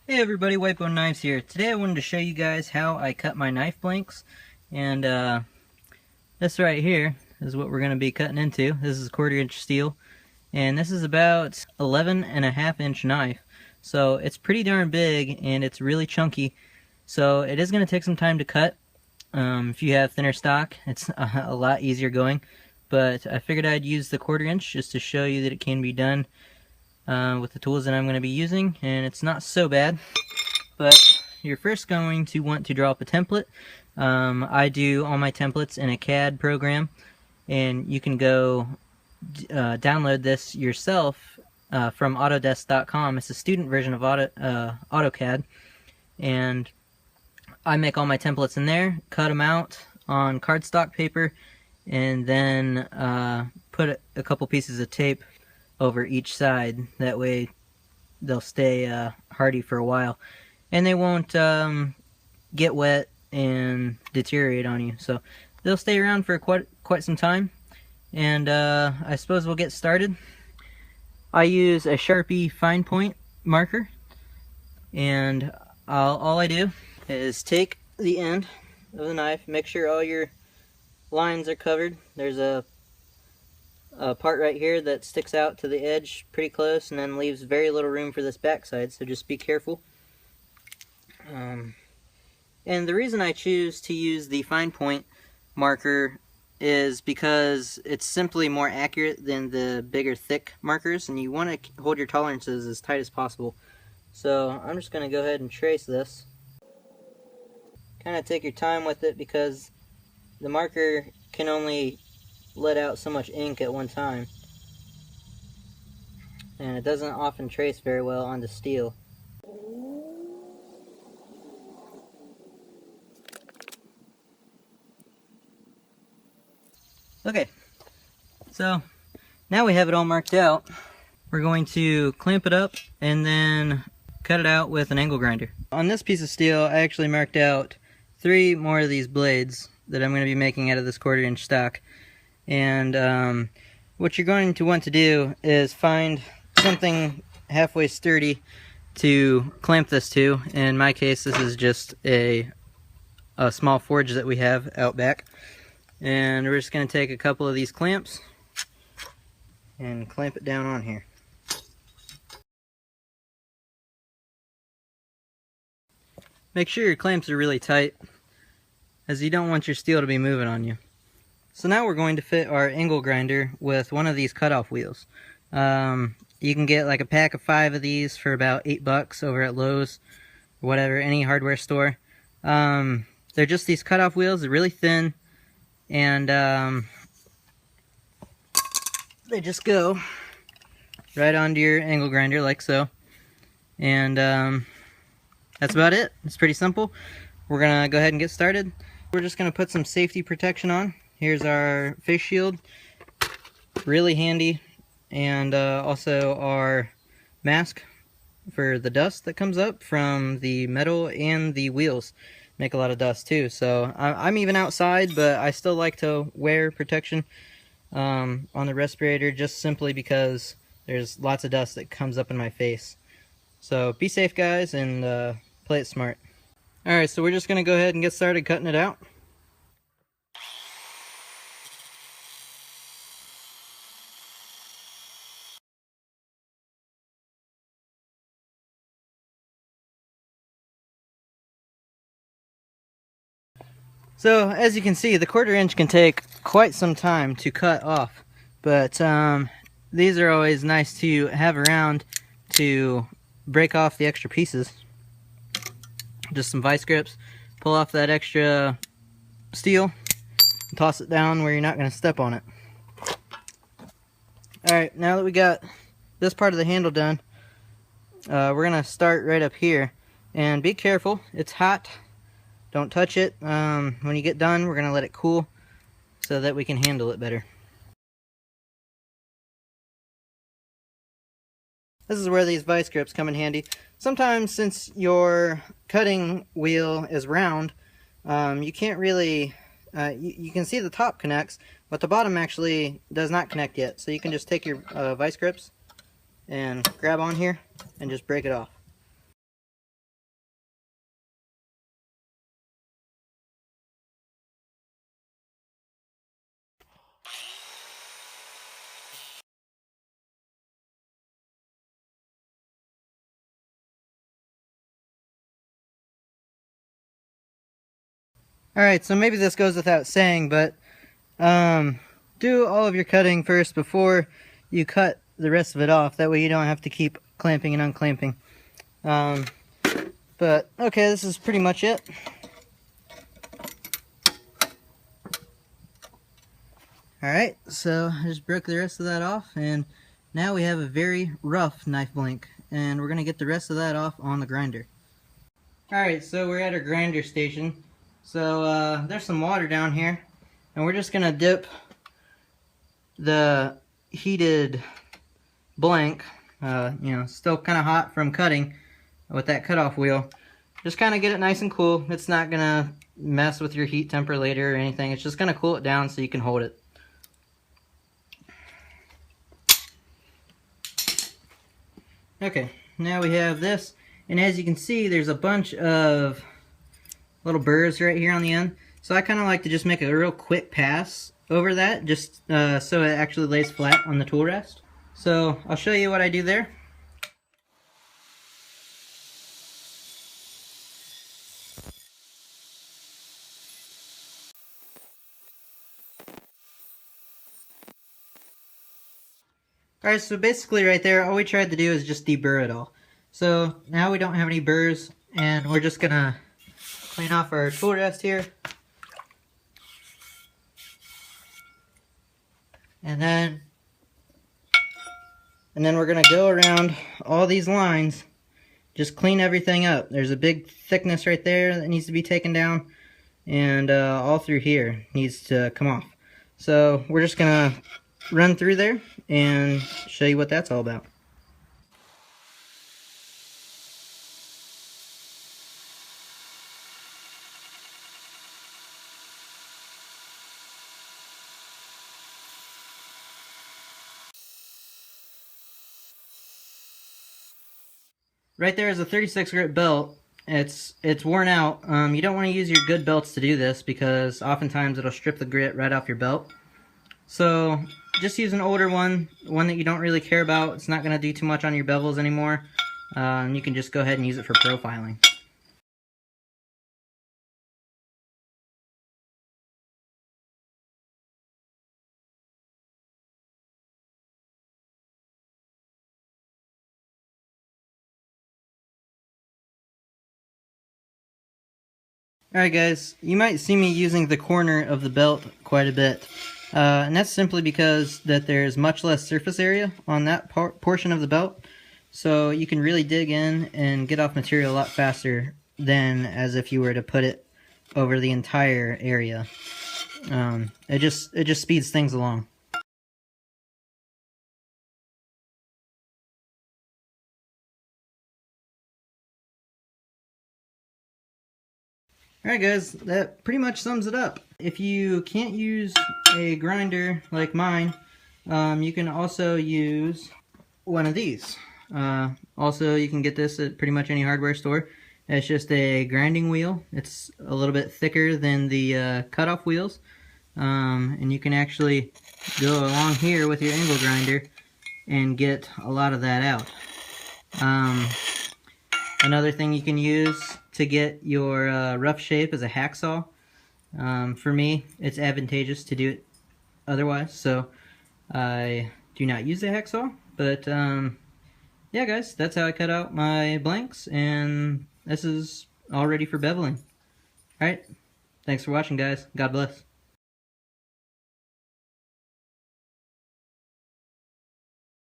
Hey everybody, Whitebone Knives here. Today I wanted to show you guys how I cut my knife blanks, and this right here is what we're going to be cutting into. This is 1/4 inch steel, and this is about 11.5 inch knife, so it's pretty darn big and it's really chunky, so it is going to take some time to cut. If you have thinner stock, it's a lot easier going, but I figured I'd use the 1/4 inch just to show you that it can be done with the tools that I'm going to be using, and it's not so bad. But you're first going to want to draw up a template. I do all my templates in a CAD program, and you can go download this yourself from Autodesk.com. It's a student version of AutoCAD, and I make all my templates in there, cut them out on cardstock paper, and then put a couple pieces of tape over each side. That way they'll stay hardy for a while, and they won't get wet and deteriorate on you. So they'll stay around for quite some time. And I suppose we'll get started. I use a Sharpie fine point marker, and all I do is take the end of the knife, make sure all your lines are covered. There's a part right here that sticks out to the edge pretty close and then leaves very little room for this backside, so just be careful. And the reason I choose to use the fine point marker is because it's simply more accurate than the bigger thick markers, and you want to hold your tolerances as tight as possible. So I'm just going to go ahead and trace this. Kind of take your time with it because the marker can only let out so much ink at one time, and it doesn't often trace very well onto steel. Okay, so now we have it all marked out. We're going to clamp it up and then cut it out with an angle grinder. On this piece of steel, I actually marked out 3 more of these blades that I'm going to be making out of this 1/4 inch stock. And what you're going to want to do is find something halfway sturdy to clamp this to. In my case, this is just a small forge that we have out back. And we're just going to take a couple of these clamps and clamp it down on here. Make sure your clamps are really tight, as you don't want your steel to be moving on you. So now we're going to fit our angle grinder with one of these cutoff wheels. You can get like a pack of 5 of these for about $8 over at Lowe's, or whatever, any hardware store. They're just these cutoff wheels. They're really thin, and they just go right onto your angle grinder like so. And that's about it. It's pretty simple. We're gonna go ahead and get started. We're just gonna put some safety protection on. Here's our face shield, really handy, and also our mask for the dust that comes up from the metal, and the wheels make a lot of dust too. So I'm even outside, but I still like to wear protection on the respirator, just simply because there's lots of dust that comes up in my face. So be safe, guys, and play it smart. Alright, so we're just going to go ahead and get started cutting it out. So as you can see, the 1/4 inch can take quite some time to cut off, but these are always nice to have around to break off the extra pieces. Just some vice grips, pull off that extra steel, and toss it down where you're not going to step on it. Alright, now that we got this part of the handle done, we're going to start right up here. And be careful, it's hot. Don't touch it. When you get done, we're going to let it cool so that we can handle it better. This is where these vice grips come in handy. Sometimes, since your cutting wheel is round, you can't really, you can see the top connects, but the bottom actually does not connect yet. So you can just take your vice grips and grab on here and just break it off. Alright, so maybe this goes without saying, but do all of your cutting first before you cut the rest of it off. That way you don't have to keep clamping and unclamping. But okay, this is pretty much it. Alright, so I just broke the rest of that off, and now we have a very rough knife blank, and we're going to get the rest of that off on the grinder. Alright, so we're at our grinder station. So there's some water down here, and we're just going to dip the heated blank, you know, still kind of hot from cutting with that cutoff wheel. Just kind of get it nice and cool. It's not going to mess with your heat temper later or anything. It's just going to cool it down so you can hold it. Okay, now we have this, and as you can see, there's a bunch of little burrs right here on the end. So I kind of like to just make a real quick pass over that, just so it actually lays flat on the tool rest. So I'll show you what I do there. Alright, so basically right there, all we tried to do is just deburr it all. So now we don't have any burrs, and we're just gonna clean off our tool rest here. And then we're gonna go around all these lines, just clean everything up. There's a big thickness right there that needs to be taken down, and all through here needs to come off. So we're just gonna run through there and show you what that's all about. Right there is a 36 grit belt. It's worn out. You don't want to use your good belts to do this because oftentimes it'll strip the grit right off your belt. So just use an older one that you don't really care about. It's not going to do too much on your bevels anymore. You can just go ahead and use it for profiling. Alright guys, you might see me using the corner of the belt quite a bit. And that's simply because that there's much less surface area on that portion of the belt. So you can really dig in and get off material a lot faster than as if you were to put it over the entire area. It just speeds things along. Alright guys, that pretty much sums it up. If you can't use a grinder like mine, you can also use one of these. Also, you can get this at pretty much any hardware store. It's just a grinding wheel. It's a little bit thicker than the cutoff wheels. And you can actually go along here with your angle grinder and get a lot of that out. Another thing you can use to get your rough shape is a hacksaw. For me, it's advantageous to do it otherwise, so I do not use the hacksaw. But yeah guys, that's how I cut out my blanks, and this is all ready for beveling. Alright, thanks for watching guys. God bless.